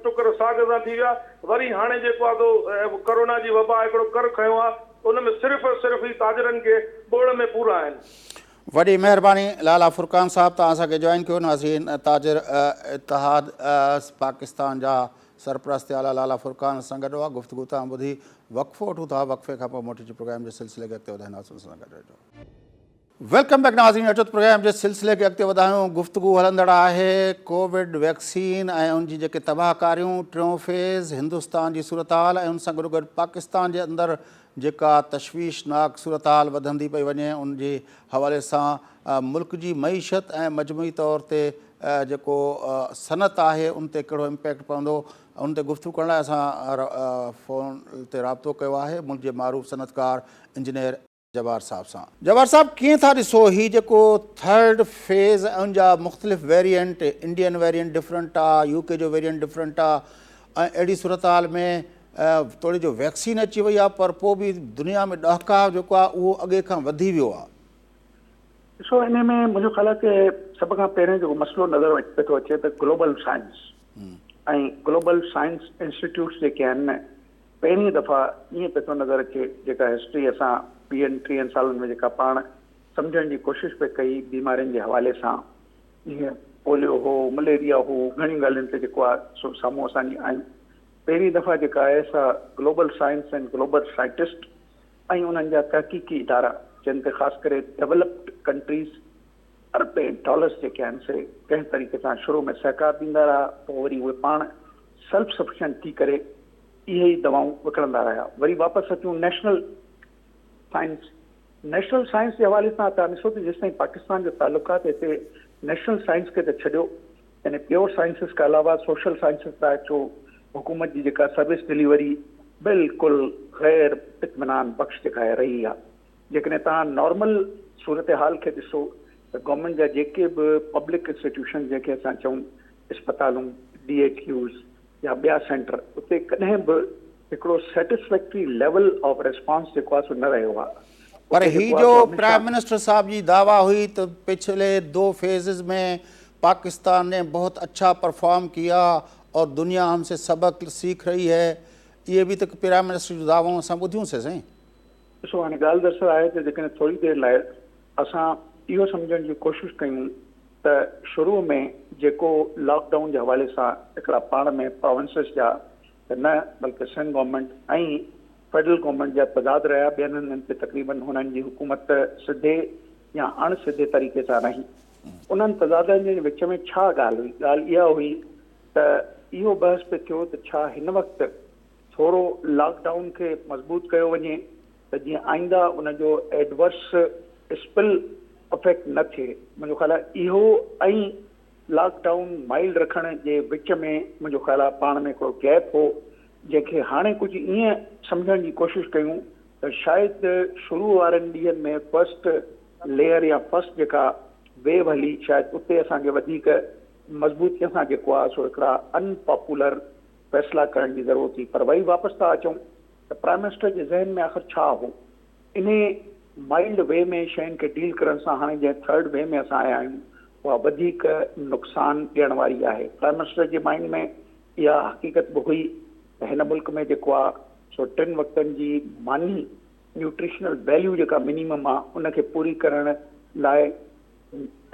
D: टुकर साॻ सां थी विया। वरी हाणे जेको आहे सो कोरोना जी वबा हिकिड़ो कर खयो आहे, उन में सिर्फ़ु ही ताजरनि खे ॿोड़ में पूरा आहिनि।
A: वॾी महिरबानी लाला फुरकान साहब, तव्हां असांखे जॉइन कयो। नाज़रीन, ताजिर इतिहाद पाकिस्तान जा सरपरस्त आला लाला फुरकान सां गॾु आहे। गुफ़्तगू तव्हां ॿुधी। वक़फ़ो वठूं था, वक़फ़े खां पोइ मोटी प्रोग्राम जे सिलसिले खे अॻिते वधाईंदासीं। सां गॾु रहिजो। वेलकम बैक नाज़रीन, अचो प्रोग्राम जे सिलसिले खे अॻिते वधायूं। गुफ़्तगू हलंदड़ आहे कोविड वैक्सीन ऐं उनजी जेके तबाहकारियूं, टियों फेज़, हिंदुस्तान जी सूरत हाल ऐं उन सां गॾु गॾु पाकिस्तान जे अंदरि जेका तशवीशनाक सूरत हाल वधंदी पई वञे, उन जे हवाले सां मुल्क जी मईशत ऐं मजमूई तौर ते जेको सनत आहे उन ते कहिड़ो इम्पैक्ट पवंदो, उन ते गुफ़्तगू करण लाइ असां फ़ोन ते राब्तो कयो आहे मुल्क जे मारूफ़ सनतकार इंजीनियर जवाहर साहब सां। जवाहर साहब, कीअं था ॾिसो ही जेको थर्ड फेज़ ऐं उनजा मुख़्तलिफ़ वेरिएंट, इंडियन वेरिएंट डिफरेंट आहे, UK जो वेरिएंट डिफरेंट आहे, ऐं अहिड़ी सूरत हाल में थोरी जो वैक्सीन अची वई आहे पर पोइ बि दुनिया में ॾहकाव जेको आहे उहो अॻे खां वधी वियो आहे?
C: ॾिसो इन में मुंहिंजो ख़्यालु आहे की सभ खां पहिरियों जेको मसइलो नज़र पे थो अचे त ग्लोबल साइंस ऐं ग्लोबल साइंस इंस्टीट्यूट्स जेके आहिनि न पहिरीं दफ़ा ईअं पे थो नज़र अचे जेका हिस्ट्री असां 20-30 सालनि में जेका पाण सम्झण जी कोशिशि पे कई बीमारियुनि जे हवाले सां, जीअं पोलियो हो, मलेरिया हो, घणियूं ॻाल्हियुनि ते जेको आहे सो साम्हूं असांजी आहियूं। पहिरीं दफ़ा जेका आहे सा global science and global scientist ऐं उन्हनि जा तहक़ीक़ी इदारा जिन ते ख़ासि करे डेवलप्ड कंट्रीज़ अरबे डॉलर्स जेके आहिनि से कंहिं तरीक़े सां शुरू में सहकार ॾींदा रहा, पोइ वरी उहे पाण सेल्फ सफिशिएंट थी करे इहे ई दवाऊं विकिणंदा रहिया। वरी वापसि अचूं नेशनल साइंस जे हवाले सां तव्हां ॾिसो त जेसिताईं पाकिस्तान जो तालुकात हिते नेशनल साइंस खे त छॾियो, यानी प्योर साइंसिस खां अलावा सोशल साइंसिस था अचो, हुकूमत जी जेका सर्विस डिलीवरी बिल्कुलु गैर इत्मीनान बख़्श जेका आहे रही आहे। जेकॾहिं तव्हां नॉर्मल सूरत हाल खे ॾिसो त गवर्नमेंट जा जेके बि पब्लिक इंस्टीट्यूशन जेके असां चऊं अस्पतालूं, DHQs या ॿिया सेंटर, उते कॾहिं बि हिकिड़ो सेटिस्फैक्टरी लेवल ऑफ रिस्पॉन्स जेको आहे सो न रहियो आहे।
A: पर ही जो प्राइम मिनिस्टर साहब जी दावा हुई तो पिछले 2 फेजेस में पाकिस्तान ने बहुत अच्छा परफॉर्म किया और दुनिया हमसे सबक सीख रही है, ये भी तो प्राइम मिनिस्टर जो दावा असां ॿुधियूंसीं साईं।
C: ॾिसो हाणे ॻाल्हि दरअसल आहे त जेकॾहिं थोरी देरि लाइ असां इहो सम्झण जी कोशिशि कयूं त शुरू में जेको लॉकडाउन जे हवाले सां हिकिड़ा पाण में प्रोविंसिस जा त न बल्कि सिंध गवर्नमेंट ऐं फेडरल गवर्नमेंट जा तज़ाद रहिया, ॿियनि हंधनि ते तक़रीबन हुननि जी हुकूमत सिधे या अणसिधे तरीक़े सां रही। उन्हनि तज़ादनि जे विच में छा ॻाल्हि हुई? ॻाल्हि इहा हुई त इहो बहस पे थियो त छा हिन वक़्तु थोरो लॉकडाउन खे मज़बूत कयो वञे त जीअं आईंदा उनजो एडवर्स स्पिल इफेक्ट न थिए। मुंहिंजो ख़्यालु आहे इहो ऐं लॉकडाउन माइल्ड रखण जे विच में मुंहिंजो ख़्यालु आहे पाण में हिकिड़ो गैप हो, जंहिंखे हाणे कुझु ईअं सम्झण जी कोशिशि कयूं त शायदि शुरू वारनि ॾींहंनि में फर्स्ट लेयर या फर्स्ट जेका वेव हली, शायदि उते असांखे वधीक मज़बूतीअ सां जेको आहे सो हिकिड़ा अनपॉपुलर फ़ैसिला करण जी ज़रूरत हुई। पर वरी वापसि था अचूं त प्राइम मिनिस्टर जे ज़हन में आख़िर छा हो? इन माइल्ड वे में शयुनि खे डील करण सां हाणे जंहिं थर्ड वे में असां आया आहियूं उहा वधीक नुक़सान ॾियण वारी आहे। प्राइम मिनिस्टर जे माइंड में इहा हक़ीक़त बि हुई त हिन मुल्क में जेको आहे सो 3 वक़्तनि जी मानी न्यूट्रिशनल वैल्यू जेका मिनिमम आहे उनखे पूरी करण लाइ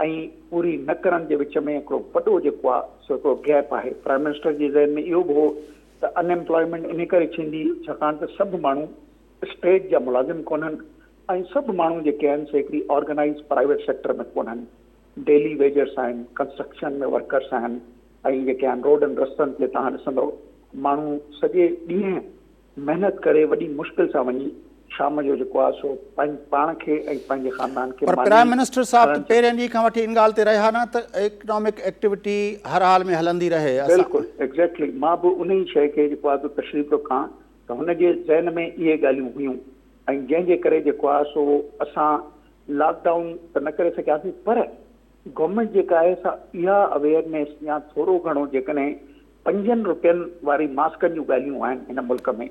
C: ऐं पूरी न करण जे विच में हिकिड़ो वॾो जेको आहे सो हिकिड़ो गैप आहे। प्राइम मिनिस्टर जे ज़हन में इहो बि हो त अनएम्प्लॉयमेंट इन करे थींदी छाकाणि त सभु माण्हू स्टेट जा मुलाज़िम कोन्हनि ऐं सभु माण्हू जेके आहिनि से हिकिड़ी ऑर्गेनाइज़ प्राइवेट सेक्टर में कोन्हनि, डेली वेजर्स आहिनि, कंस्ट्रक्शन में वर्कर्स आहिनि ऐं जेके आहिनि रोडनि रस्तनि ते तव्हां ॾिसंदो माण्हू सॼे ॾींहं महिनत करे वॾी मुश्किल सां वञी शाम जो जेको आहे सो पाण खे ऐं पंहिंजे ख़ानदान खे।
A: पर प्राइम मिनिस्टर साहब पहिरें ॾींहं खां वठी इन ॻाल्हि ते रहिया न त इकनॉमिक एक्टिविटी हर हाल में हलंदी रहे।
C: बिल्कुलु एग्ज़ैक्टली, मां बि उन ई शइ खे जेको आहे तशरीफ़ थो कयां त हुनजे ज़हन में इहे ॻाल्हियूं हुयूं ऐं जंहिंजे करे जेको आहे सो असां लॉकडाउन त न करे सघियासीं, पर गवर्नमेंट जेका आहे सा इहा अवेयरनेस या थोरो घणो जेकॾहिं 5 रुपयनि वारी मास्कनि जूं ॻाल्हियूं आहिनि हिन मुल्क में,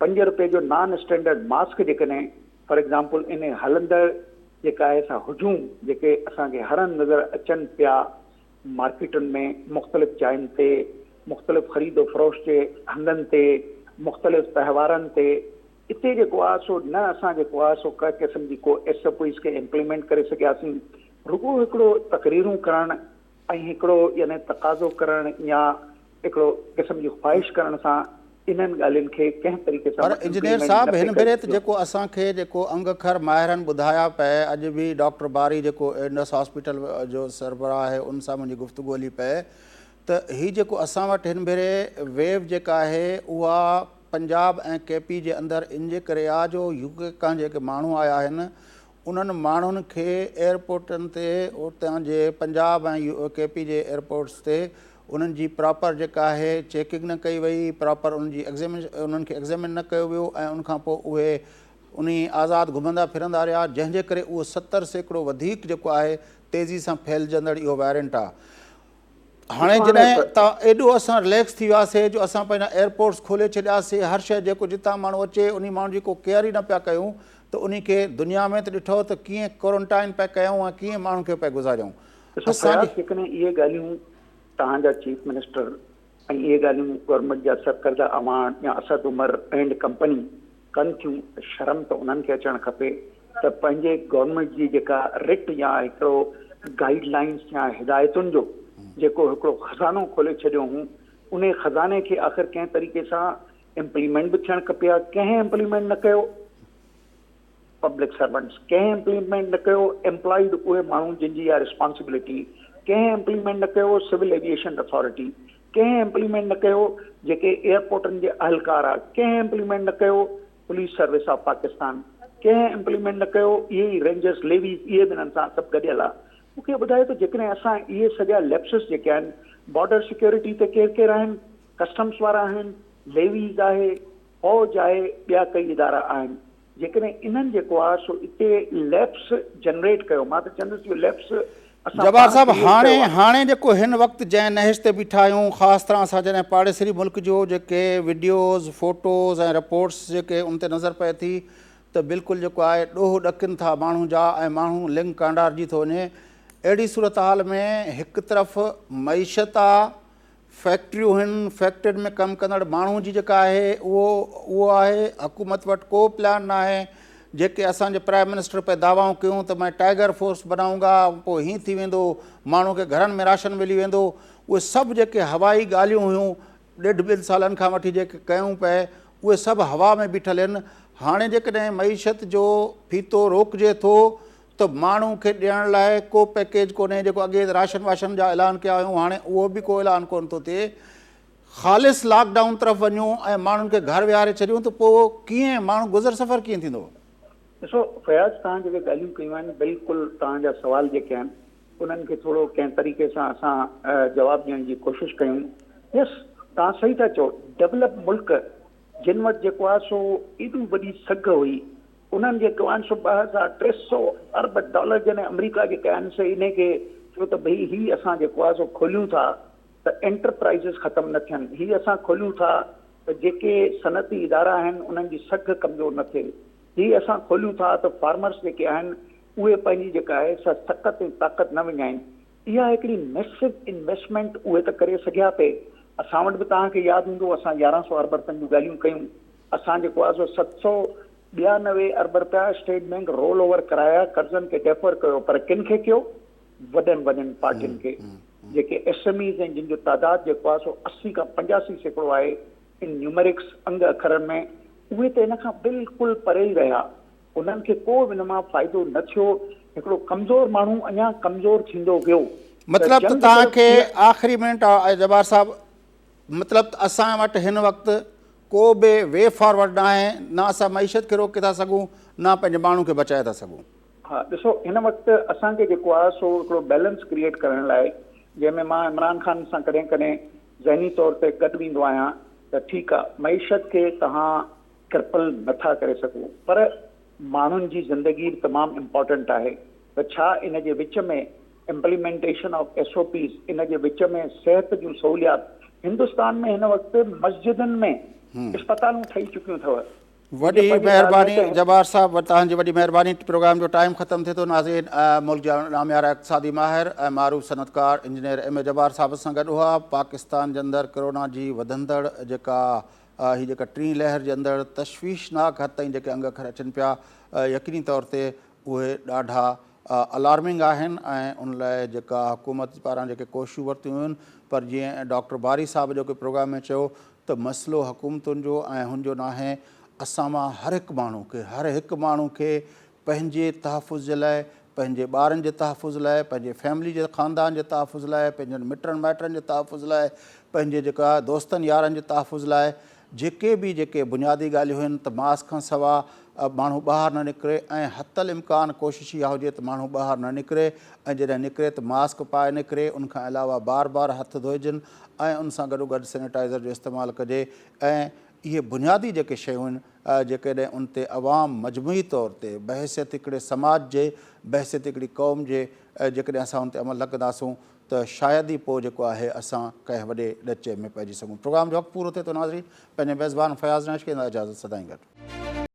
C: 5 रुपए जो नॉन स्टैंडर्ड मास्क जेकॾहिं फॉर एग्ज़ाम्पल इन हलंदड़ जेका आहे सा हुजूम जेके असांखे हरनि नज़र अचनि पिया मार्केटुनि में, मुख़्तलिफ़ जायुनि ते, मुख़्तलिफ़ ख़रीदो फ़रोश्त जे हंधनि ते, मुख़्तलिफ़ त्योहारनि ते, इते जेको आहे सो न असां जेको आहे सो कंहिं क़िस्म जी को SOPs खे इम्प्लीमेंट करे सघियासीं। रुॻो हिकिड़ो तक़रीरूं करणु ऐं हिकिड़ो यानी तक़ाज़ो करणु या हिकिड़ो क़िस्म जी ख़्वाहिश करण सां इन्हनि ॻाल्हियुनि खे कंहिं तरीक़े सां।
A: पर इंजीनियर साहब हिन भेरे त जेको असांखे जेको अंगखर माहिरनि ॿुधाया पए, अॼु बि डॉक्टर बारी जेको इंडस हॉस्पिटल जो सरबराह आहे उन सां मुंहिंजी गुफ़्तगू हली पए त हीअ जेको असां वटि हिन भेरे वेव जेका आहे उहा पंजाब ऐं KP जे अंदरि इन जे करे आहे जो UK खां जेके माण्हू आया आहिनि उन्हनि माण्हुनि खे एयरपोर्टनि ते उतां जे पंजाब ऐं KP जे एयरपोर्ट्स ते उन्हनि जी प्रॉपर जेका आहे चेकिंग न कई वई, प्रॉपर उन्हनि खे एग्ज़ामिन न कयो वियो ऐं उनखां पोइ उहे उन आज़ादु घुमंदा फिरंदा रहिया, जंहिंजे करे उहो 70% वधीक जेको आहे तेज़ी सां फैलिजंदड़ इहो वेरिएंट आहे। हाणे जॾहिं तव्हां एॾो असां रिलैक्स थी वियासीं जो असां पंहिंजा एयरपोर्ट्स खोले छॾियासीं, हर शइ जेको जितां माण्हू अचे उन माण्हू जी को केयर ई न पिया कयूं, त त उन खे दुनिया में त ॾिठो त कीअं क्वारंटाइन पिया कयूं ऐं कीअं माण्हुनि खे पिया गुज़ारियूं।
E: जेकॾहिं इहे ॻाल्हियूं तव्हांजा चीफ मिनिस्टर ऐं इहे ॻाल्हियूं गवर्नमेंट जा सरकर्दा अवान या असद उमर एंड कंपनी कनि थियूं त शर्म त उन्हनि खे अचणु खपे त पंहिंजे गवर्नमेंट जी जेका रिट या हिकिड़ो गाइडलाइंस या हिदायतुनि जो जेको हिकिड़ो खज़ानो खोले छॾियो हूं उन खज़ाने खे आख़िर कंहिं तरीक़े सां इम्प्लीमेंट बि थियणु खपे आहे। कंहिं इम्प्लीमेंट न कयो, पब्लिक सर्वेंट्स कंहिं इम्प्लीमेंट न कयो, एम्प्लॉइड उहे माण्हू जिन जी आहे रिस्पॉन्सिबिलिटी, कंहिं इम्प्लीमेंट न कयो सिविल एविएशन अथॉरिटी, कंहिं इम्प्लीमेंट न कयो जेके एयरपोर्टनि जे अहलकार आहे, कंहिं इम्प्लीमेंट न कयो पुलिस सर्विस ऑफ पाकिस्तान, कंहिं इम्प्लीमेंट न कयो इहे ई रेंजर्स लेवीज़, इहे बि हिननि सां सभु गॾियल आहे। मूंखे ॿुधायो त जेकॾहिं असां इहे सॼा लेप्सिस जेके आहिनि, बॉर्डर सिक्योरिटी ते केरु केरु आहिनि, कस्टम्स वारा आहिनि, लेवीज़ आहे, फौज आहे, ॿिया कई इदारा आहिनि, जेकॾहिं इन्हनि जेको आहे सो हिते लैप्स जनरेट कयो, मां त चवंदुसि इहो लैप्स
A: जवाहर साहब हाणे जेको हिन वक़्तु जंहिं नहिज ते बीठा आहियूं, ख़ासि तरह सां जॾहिं पाड़ेसरी मुल्क जो जेके वीडियोज़ फ़ोटोज़ ऐं रिपोर्ट्स जेके उन ते नज़र पए थी त बिल्कुलु जेको आहे ॾोह ॾकिनि था माण्हू जा ऐं माण्हू लिंग कांडारजी थो वञे। अहिड़ी सूरत हाल में हिकु तरफ़ मईशत आहे, फैक्ट्रियूं आहिनि, फैक्ट्रियुनि में कमु कंदड़ माण्हू जी जेका आहे उहो आहे, हुकूमत वटि को प्लान न आहे। जेके असांजे प्राइम मिनिस्टर पे दावाऊं कयूं त मैं टाइगर फोर्स बनाऊंगा, पोइ हीअं थी वेंदो, माण्हू खे घरनि में राशन मिली वेंदो, उहे सभु जेके हवाई ॻाल्हियूं हुयूं 1.5 सालनि खां वठी जेके कयूं पिए उहे सभु हवा में बीठल आहिनि। हाणे जेकॾहिं मईशत जो फीतो रोकिजे थो त माण्हू खे ॾियण लाइ को पैकेज कोन्हे। जेको अॻे राशन वाशन जा ऐलान कया हुयूं हाणे उहो बि को ऐलान कोन थो थिए। ख़ालिस लॉकडाउन तरफ़ वञूं ऐं माण्हुनि खे घर विहारे छॾियूं त पोइ कीअं माण्हू गुज़र सफ़र कीअं थींदो?
E: ॾिसो फयाज़, तव्हां जेके ॻाल्हियूं कयूं आहिनि बिल्कुलु तव्हांजा सवाल जेके आहिनि उन्हनि खे थोरो कंहिं तरीक़े सां असां जवाबु ॾियण जी कोशिशि कयूं। यस, तव्हां सही था चओ, डेवलप मुल्क जिन वटि जेको आहे सो एॾी वॾी सघ हुई, उन्हनि जेको आहिनि सो 2300 अरब डॉलर जॾहिं अमेरिका जेके आहिनि सो इन खे छो त भई हीअ असां जेको आहे सो खोलियूं था त एंटरप्राइज़िस ख़तमु न थियनि, हीअ असां खोलियूं था त जेके सनती इदारा आहिनि उन्हनि जी सघ कमज़ोर न थिए, हीअ असां खोलियूं था त फार्मर्स जेके आहिनि उहे पंहिंजी जेका आहे सा सख़्त ऐं ताक़त न विञाइनि। इहा हिकिड़ी मैसिव इन्वेस्टमेंट उहे त करे सघिया पे। असां वटि बि तव्हांखे यादि हूंदो असां 1100 अरब रुपयनि जूं ॻाल्हियूं कयूं, असां जेको आहे सो 792 अरब रुपया स्टेट बैंक रोल ओवर कराया, कर्ज़नि खे डेफर कयो, पर किन खे कयो? वॾनि पार्टियुनि खे, जेके एसएमईज़ ऐं जिन जो तादादु जेको आहे सो 80 खां 85% आहे इन न्यूमेरिक्स अंग अखरनि में, उहे त हिन खां बिल्कुलु परे ई रहिया, उन्हनि खे को बि हिन मां फ़ाइदो न थियो। हिकिड़ो कमज़ोर माण्हू अञा कमज़ोर थींदो वियो।
A: मतिलबु त तव्हांखे आख़िरी मिनट आहे जवाहर साहब, मतिलबु त असां वटि हिन वक़्तु को बि वे फॉरवर्ड न आहे, न असां मईशत खे रोके था सघूं न पंहिंजे माण्हू खे बचाए था सघूं।
E: हा ॾिसो, हिन वक़्तु असांखे जेको आहे सो हिकिड़ो बैलेंस क्रिएट करण लाइ, जंहिंमें मां इमरान ख़ान सां कॾहिं कॾहिं ज़हनी तौर ते गॾु वेंदो आहियां त ठीकु आहे मईशत खे तव्हां क्रिपल नथा करे सघो, पर माण्हुनि जी ज़िंदगी तमामु इम्पॉर्टेंट आहे। त छा इन जे विच में इम्प्लीमेंटेशन ऑफ SOPs, इन जे विच में सिहत जूं सहूलियात, हिंदुस्तान में हिन वक़्तु मस्जिदनि में अस्पतालूं ठही चुकियूं अथव।
A: वॾी महिरबानी जवाहर साहब, तव्हांजी वॾी महिरबानी। प्रोग्राम जो टाइम ख़तमु थिए थो। नाज़रीन, मुल्क जा नामियारा इक़्तिसादी माहिर ऐं मारूफ़ सनतकार इंजीनियर M.A. जवाहर साहब सां गॾु हुआ। पाकिस्तान जे अंदरि कोरोना जी वधंदड़ जेका टीं लहर जे अंदरि तशवीशनाक हद ताईं जेके अंग अखर अचनि पिया, यकीनी तौर ते उहे ॾाढा अलार्मिंग आहिनि ऐं उन लाइ जेका हुकूमत पारां जेके कोशिशूं वरितियूं आहिनि, पर जीअं डॉक्टर बारी साहब जो प्रोग्राम में चयो त मसइलो हुकूमतुनि जो ऐं हुनजो न आहे, असां मां हर हिकु माण्हू खे पंहिंजे तहफ़ुज़ जे लाइ, पंहिंजे ॿारनि जे तहफ़ुज़ लाइ, पंहिंजे फैमिली जे ख़ानदान जे तहफ़ुज़ लाइ, पंहिंजनि मिटनि माइटनि जे तहफ़ुज़ लाइ, पंहिंजे जेका दोस्तनि यारनि जे तहफ़ुज़ लाइ जेके बुनियादी ॻाल्हियूं आहिनि त मास्क खां सवाइ माण्हू ॿाहिरि न निकिरे ऐं हतल इम्कान कोशिशि इहा हुजे त माण्हू ॿाहिरि न निकिरे ऐं जॾहिं निकिरे त मास्क पाए निकिरे। उनखां अलावा बार हथ धोइजनि ऐं उन सां गॾोगॾु सैनिटाइज़र जो इस्तेमालु कजे। ऐं इहे बुनियादी जेके शयूं आहिनि, जेकॾहिं उन ते अवाम मजमूई तौर ते बहसियत हिकिड़े समाज जे, बहसियत हिकिड़ी क़ौम जे, जेकॾहिं असां उन ते अमल न कंदासूं त शायदि ई पोइ जेको आहे असां कंहिं वॾे ॾचे में पइजी सघूं। प्रोग्राम जो वक़्तु पूरो थिए थो। नाज़रीन, पंहिंजे मेज़बान फयाज़ नाश खे इजाज़त सदाईं गॾु।